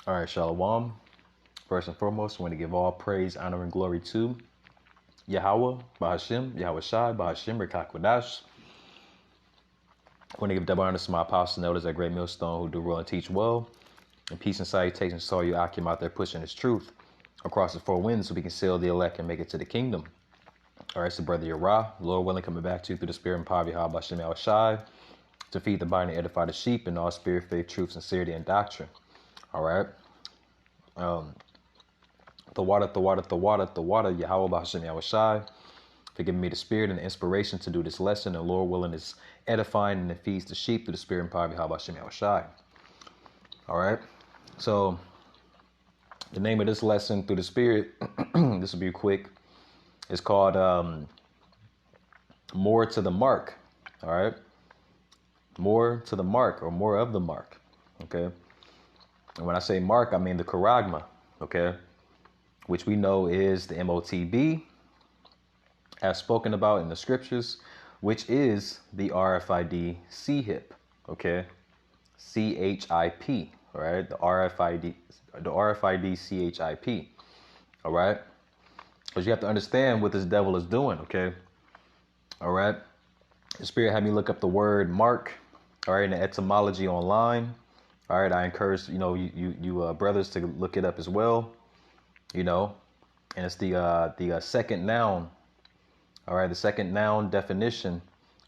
All right, Shalom. First and foremost, I want to give all praise, honor, and glory to Yahweh, Bahashim, Yahweh Shai, Bahashim, Rekakwadash. I want to give double honor to my apostles and elders at Great Millstone who do rule and teach well. And peace and salutations to all you Akim out there pushing his truth across the four winds so we can seal the elect and make it to the kingdom. All right, so Brother Yerah, Lord willing, coming back to you through the spirit and power of Yahweh, Bahashim, Yahweh Shai, to feed the body and edify the sheep in all spirit, faith, truth, sincerity, and doctrine. All right. The water, Yahweh Bahashim Yahweh Shai, for giving me the spirit and the inspiration to do this lesson. And Lord willing is edifying and it feeds the sheep through the spirit and power of Yahweh Bahashim Yahweh Shai. All right. So the name of this lesson through the spirit, this will be quick. It's called More to the Mark. All right. More to the mark or more of the mark. Okay. And when I say mark, I mean the charagma. Okay. Which we know is the MOTB, as spoken about in the scriptures, which is the RFID CHIP, okay? CHIP, all right? The RFID CHIP, all right? Because you have to understand what this devil is doing, okay? All right? The Spirit had me look up the word mark, all right, in the etymology online. All right, I encourage, you brothers to look it up as well. And it's the second noun. All right, the second noun definition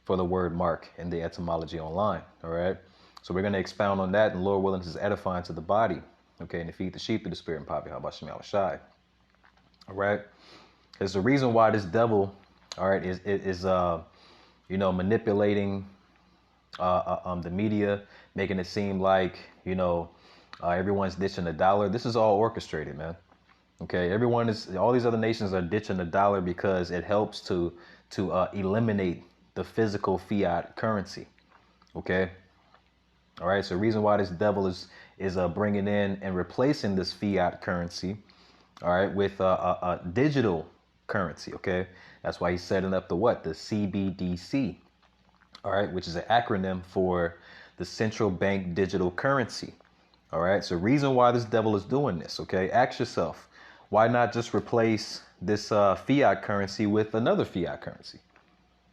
for the word mark in the etymology online. All right, so we're going to expound on that, and Lord willing is edifying to the body. Okay, and to feed the sheep through the spirit and power of Bahashim Yahweh Shai. All right, there's the reason why this devil, all right, is manipulating the media, making it seem like everyone's ditching the dollar. This is all orchestrated, man. Okay, all these other nations are ditching the dollar because it helps to eliminate the physical fiat currency. Okay, all right. So the reason why this devil is bringing in and replacing this fiat currency, all right, with a digital currency. Okay, that's why he's setting up the CBDC, all right, which is an acronym for the central bank digital currency. All right. So reason why this devil is doing this. Okay, ask yourself. Why not just replace this fiat currency with another fiat currency?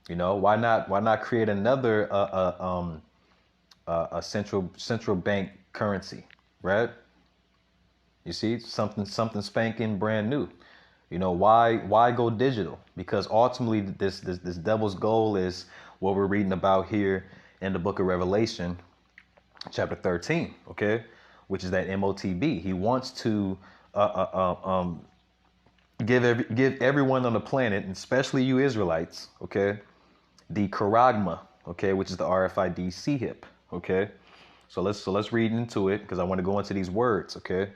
Why not create another a central bank currency, right? You see, something spanking brand new. Why go digital? Because ultimately this devil's goal is what we're reading about here in the book of Revelation, chapter 13, okay, which is that MOTB. He wants to give everyone on the planet, and especially you Israelites, okay, the charagma, okay, which is the RFID CHIP, okay. So let's read into it because I want to go into these words, okay.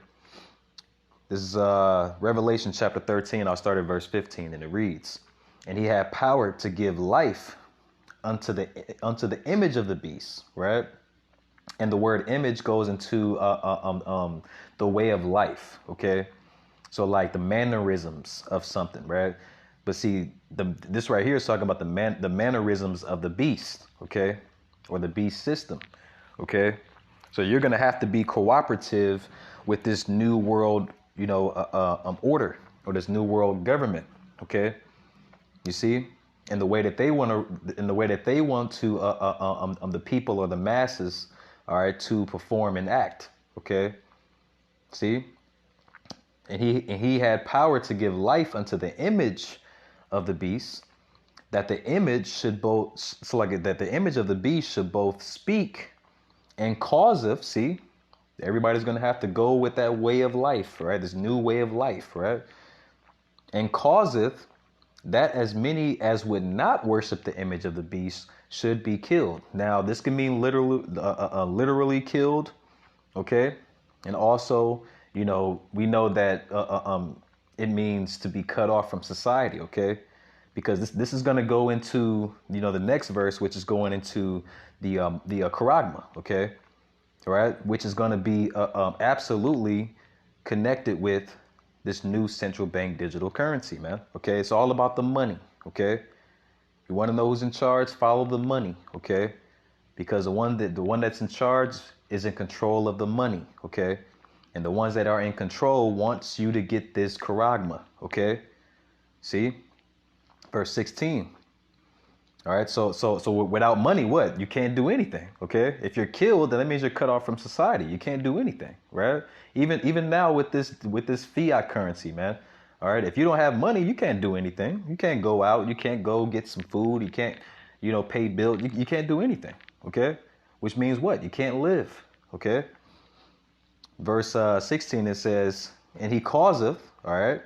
This is Revelation chapter 13. I'll start at verse 15, and it reads, "And he had power to give life unto the image of the beast," right? And the word image goes into the way of life, okay? So like the mannerisms of something, right? But see, this right here is talking about the mannerisms of the beast, okay? Or the beast system, okay? So you're going to have to be cooperative with this new world, order, or this new world government, okay? You see? In the way that they want to, the people or the masses, all right, to perform and act. Okay, see, and he had power to give life unto the image of the beast, that the image should both, that the image of the beast should both speak and causeth. See, everybody's gonna have to go with that way of life, right? This new way of life, right? And causeth that as many as would not worship the image of the beast should be killed. Now, this can mean literally killed, okay? And also, we know that it means to be cut off from society, okay? Because this is going to go into, the next verse, which is going into the charagma, okay? All right? Which is going to be absolutely connected with this new central bank digital currency, man. Okay, it's all about the money. Okay, you want to know who's in charge? Follow the money. Okay, because the one that's in charge is in control of the money. Okay, And the ones that are in control wants you to get this charagma, okay? See? Verse 16. All right, so without money, what? You can't do anything, okay? If you're killed, then that means you're cut off from society. You can't do anything, right? Even now with this fiat currency, man. All right, if you don't have money, you can't do anything. You can't go out. You can't go get some food. You can't, pay bills. You can't do anything, okay? Which means what? You can't live, okay? Verse 16, it says, and he causeth, all right,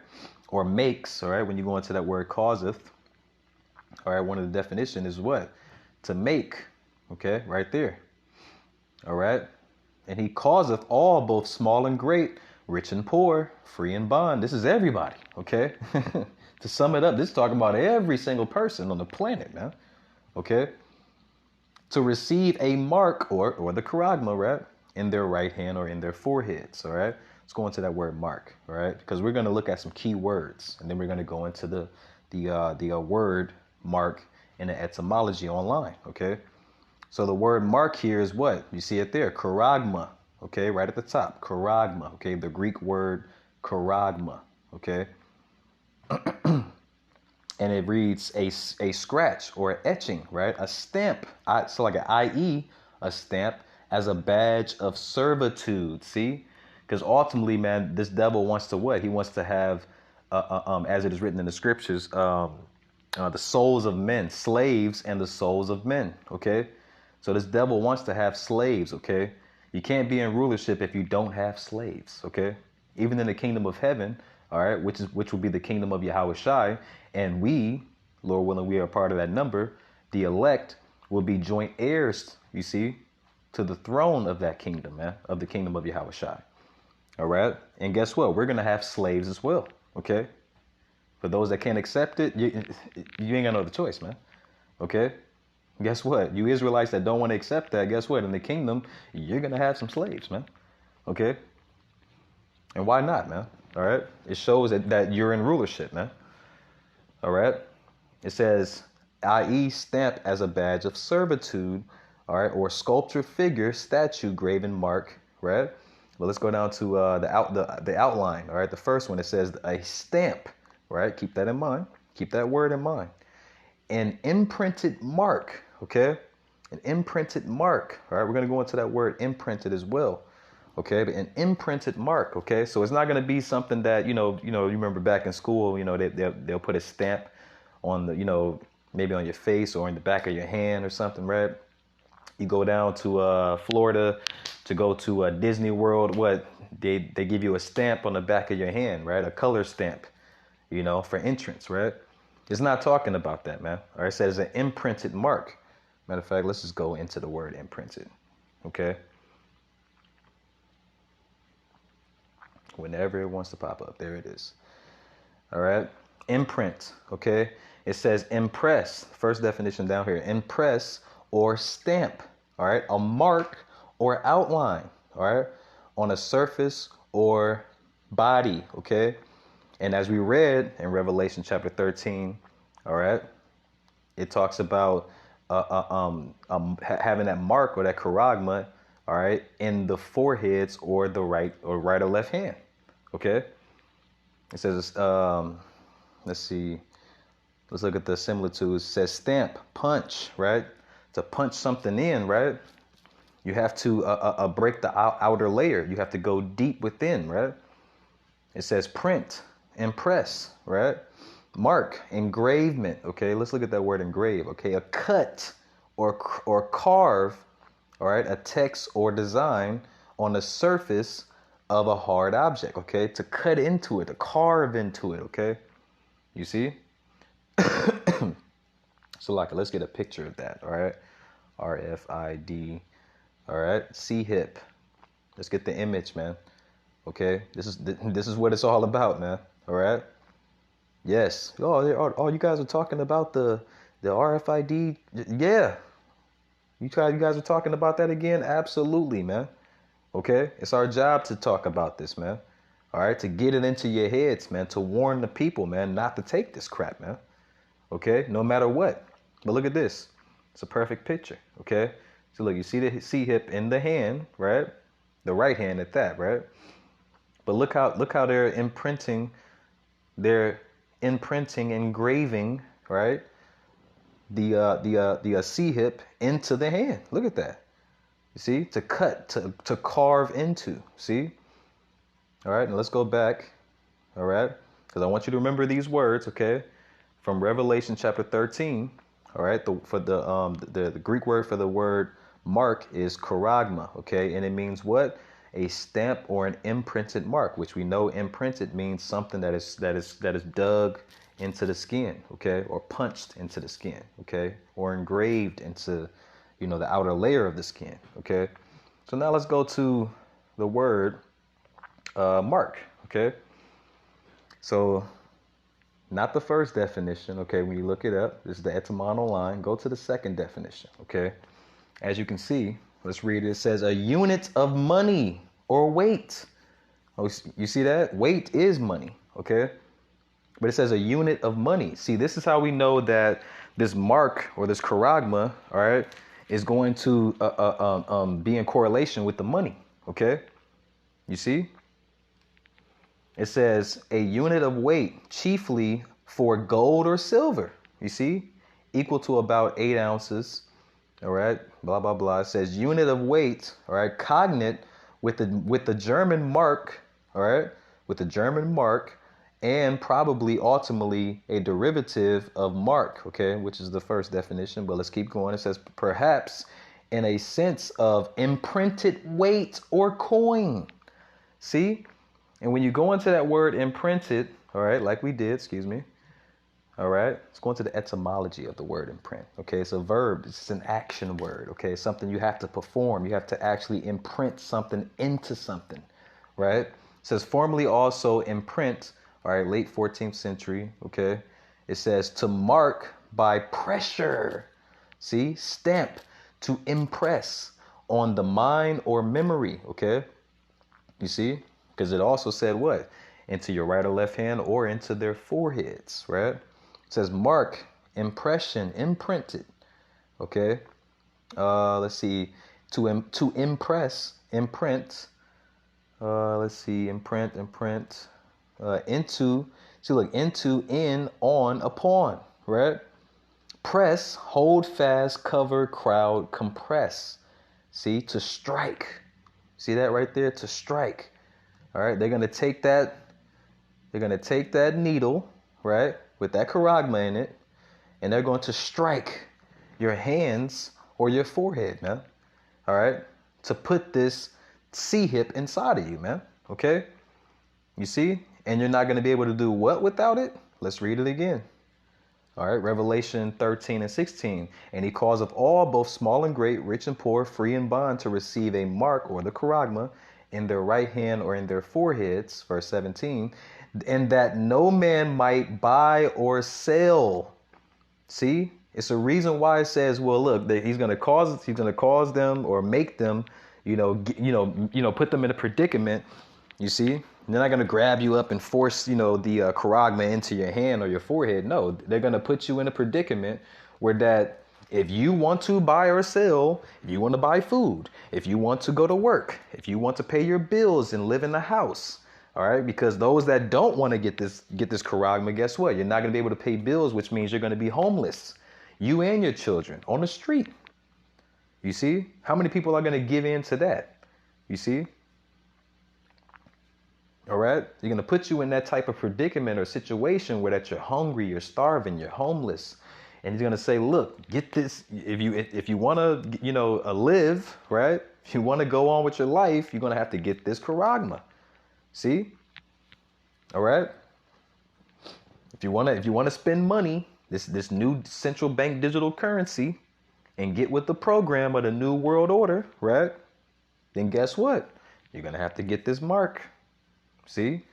or makes, all right, when you go into that word causeth, all right, one of the definition is what? To make, okay, right there, all right? And he causeth all, both small and great, rich and poor, free and bond. This is everybody, okay? To sum it up, this is talking about every single person on the planet, man, okay? To receive a mark or the charagma, right, in their right hand or in their foreheads, all right? Let's go into that word mark, all right? Because we're going to look at some key words, and then we're going to go into the word mark in the etymology online, okay? So the word mark here is what? You see it there, charagma, okay, right at the top, charagma, okay? The Greek word charagma, okay? And it reads a scratch or an etching, right? A stamp, so like an IE, a stamp as a badge of servitude, see? Because ultimately, man, this devil wants to what? He wants to have, as it is written in the scriptures, the souls of men, slaves and the souls of men, okay? So this devil wants to have slaves, okay? You can't be in rulership if you don't have slaves, okay? Even in the kingdom of heaven, all right, which will be the kingdom of Yahweh Shai, and we, Lord willing, we are part of that number, the elect will be joint heirs, you see, to the throne of that kingdom, man, of the kingdom of Yahweh Shai. All right? And guess what? We're going to have slaves as well, okay? For those that can't accept it, you ain't got no other choice, man. Okay? Guess what? You Israelites that don't want to accept that, guess what? In the kingdom, you're going to have some slaves, man. Okay? And why not, man? All right? It shows that you're in rulership, man. All right? It says, i.e. stamp as a badge of servitude, all right? Or sculpture, figure, statue, graven mark, right? But let's go down to the outline, all right? The first one, it says a stamp, right? Keep that in mind. Keep that word in mind. An imprinted mark, okay? An imprinted mark, all right? We're going to go into that word imprinted as well, okay? But an imprinted mark, okay? So it's not going to be something that, you remember back in school, they'll put a stamp on the, maybe on your face or in the back of your hand or something, right? You go down to Florida to go to Disney World, what? They give you a stamp on the back of your hand, right? A color stamp, for entrance, right? It's not talking about that, man. All right, it says an imprinted mark. Matter of fact, let's just go into the word imprinted, okay? Whenever it wants to pop up, there it is. All right, imprint, okay? It says impress, first definition down here, impress or stamp, all right? A mark or outline, all right? On a surface or body, okay? And as we read in Revelation chapter 13, all right, it talks about having that mark or that charagma, all right, in the foreheads or the right or left hand, okay? It says, let's see, let's look at the similitudes. It says stamp, punch, right? To punch something in, right? You have to break the outer layer. You have to go deep within, right? It says print, impress, right? Mark, engravement, okay? Let's look at that word engrave, okay? A cut or carve, all right? A text or design on the surface of a hard object, okay? To cut into it, to carve into it, okay? You see? So like, let's get a picture of that, all right? RFID, all right? C-hip. Let's get the image, man. Okay? This is what it's all about, man. All right? Yes. Oh, you guys are talking about the RFID? Yeah. You guys are talking about that again? Absolutely, man. Okay? It's our job to talk about this, man. All right? To get it into your heads, man. To warn the people, man, not to take this crap, man. Okay? No matter what. But look at this. It's a perfect picture. Okay? So look, you see the C-hip in the hand, right? The right hand at that, right? But look how they're imprinting, engraving, right? The C hip into the hand. Look at that. You see, to cut, to carve into. See. All right, and let's go back. All right, because I want you to remember these words. Okay, from Revelation chapter 13. All right, the Greek word for the word mark is charagma. Okay, and it means what? A stamp or an imprinted mark, which we know imprinted means something that is dug into the skin, okay, or punched into the skin, okay, or engraved into, the outer layer of the skin, okay. So now let's go to the word mark, okay. So not the first definition, okay. When you look it up, this is the etymon online. Go to the second definition, okay. As you can see, let's read it. It says a unit of money or weight. Oh, you see that? Weight is money, okay? But it says a unit of money. See, this is how we know that this mark or this charagma, all right, is going to be in correlation with the money, okay? You see? It says a unit of weight, chiefly for gold or silver, you see? Equal to about 8 ounces. All right, blah, blah, blah. It says unit of weight, all right, cognate with the German mark, all right, with the German mark, and probably ultimately a derivative of mark, okay, which is the first definition. But let's keep going. It says perhaps in a sense of imprinted weight or coin. See? And when you go into that word imprinted, all right, like we did, excuse me. All right, let's go into the etymology of the word imprint. Okay, it's a verb. It's an action word. Okay, it's something you have to perform. You have to actually imprint something into something, right? It says formerly also imprint. All right, late 14th century. Okay, it says to mark by pressure. See, stamp, to impress on the mind or memory. Okay, you see, because it also said what? Into your right or left hand or into their foreheads, right? It says mark, impression, imprinted. Okay. Let's see. To impress, imprint. Let's see. Imprint. Into. See, look. Into, in, on, upon. Right. Press, hold fast, cover, crowd, compress. See, to strike. See that right there? To strike. All right. They're gonna take that needle, right, with that charagma in it, and they're going to strike your hands or your forehead, man. All right, to put this C hip inside of you, man. Okay, you see, and you're not going to be able to do what without it? Let's read it again. All right, Revelation 13 and 16. And he calls of all, both small and great, rich and poor, free and bond, to receive a mark or the charagma in their right hand or in their foreheads, verse 17, and that no man might buy or sell. See, it's a reason why it says, well, look, that he's going to cause them or make them, put them in a predicament. You see, they're not going to grab you up and force, the charagma into your hand or your forehead. No, they're going to put you in a predicament where that if you want to buy or sell, if you want to buy food, if you want to go to work, if you want to pay your bills and live in the house, all right, because those that don't want to get this charagma, guess what? You're not going to be able to pay bills, which means you're going to be homeless. You and your children on the street. You see? How many people are going to give in to that? You see? All right? You're going to put you in that type of predicament or situation where that you're hungry, you're starving, you're homeless. And he's going to say, look, get this. If you want to, live, right? If you want to go on with your life, you're going to have to get this charagma. See? All right? If you want to spend money, this new central bank digital currency, and get with the program of the new world order, right? Then guess what? You're going to have to get this mark. See?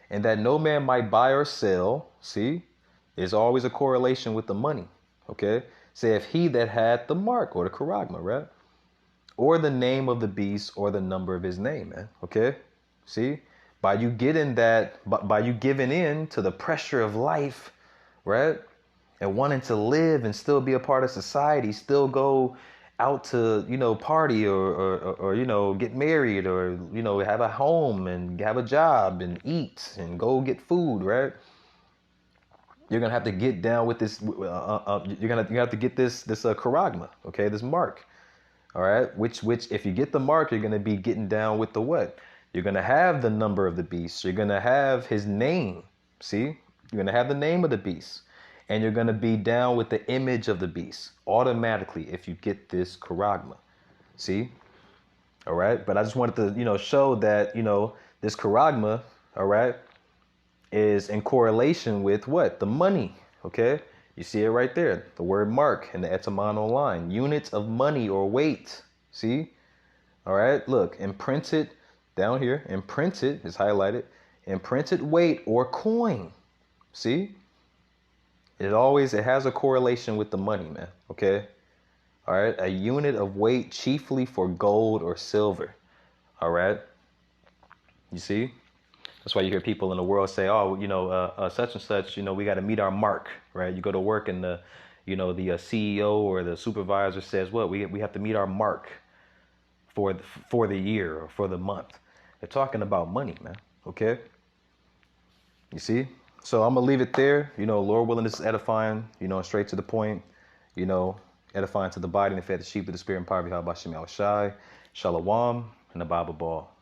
And that no man might buy or sell, see? There's always a correlation with the money, okay? Say if he that had the mark or the charagma, right? Or the name of the beast or the number of his name, man, okay? See? By you giving in to the pressure of life, right? And wanting to live and still be a part of society, still go out to, party or get married or, have a home and have a job and eat and go get food, right? You're gonna have to get down with this. You have to get this charagma, okay, this mark, all right. Which if you get the mark, you're gonna be getting down with the what? You're gonna have the number of the beast. You're gonna have his name. See, you're gonna have the name of the beast, and you're gonna be down with the image of the beast automatically if you get this charagma. See, all right. But I just wanted to show that this charagma, all right, is in correlation with what? The money, okay? You see it right there, the word mark in the etymon line, units of money or weight, see? All right, look, imprinted down here, imprinted is highlighted, imprinted weight or coin, see? It has a correlation with the money, man, okay? All right, a unit of weight chiefly for gold or silver, all right? You see? That's why you hear people in the world say, "Oh, such and such, we got to meet our mark," right? You go to work and the CEO or the supervisor says, "What? We have to meet our mark for the year or for the month." They're talking about money, man. Okay. You see? So I'm gonna leave it there. Lord willing, this is edifying. Straight to the point. Edifying to the body and the faith of the sheep of the spirit and power of Yahweh Shem Shai. Shalom and the Bible ball.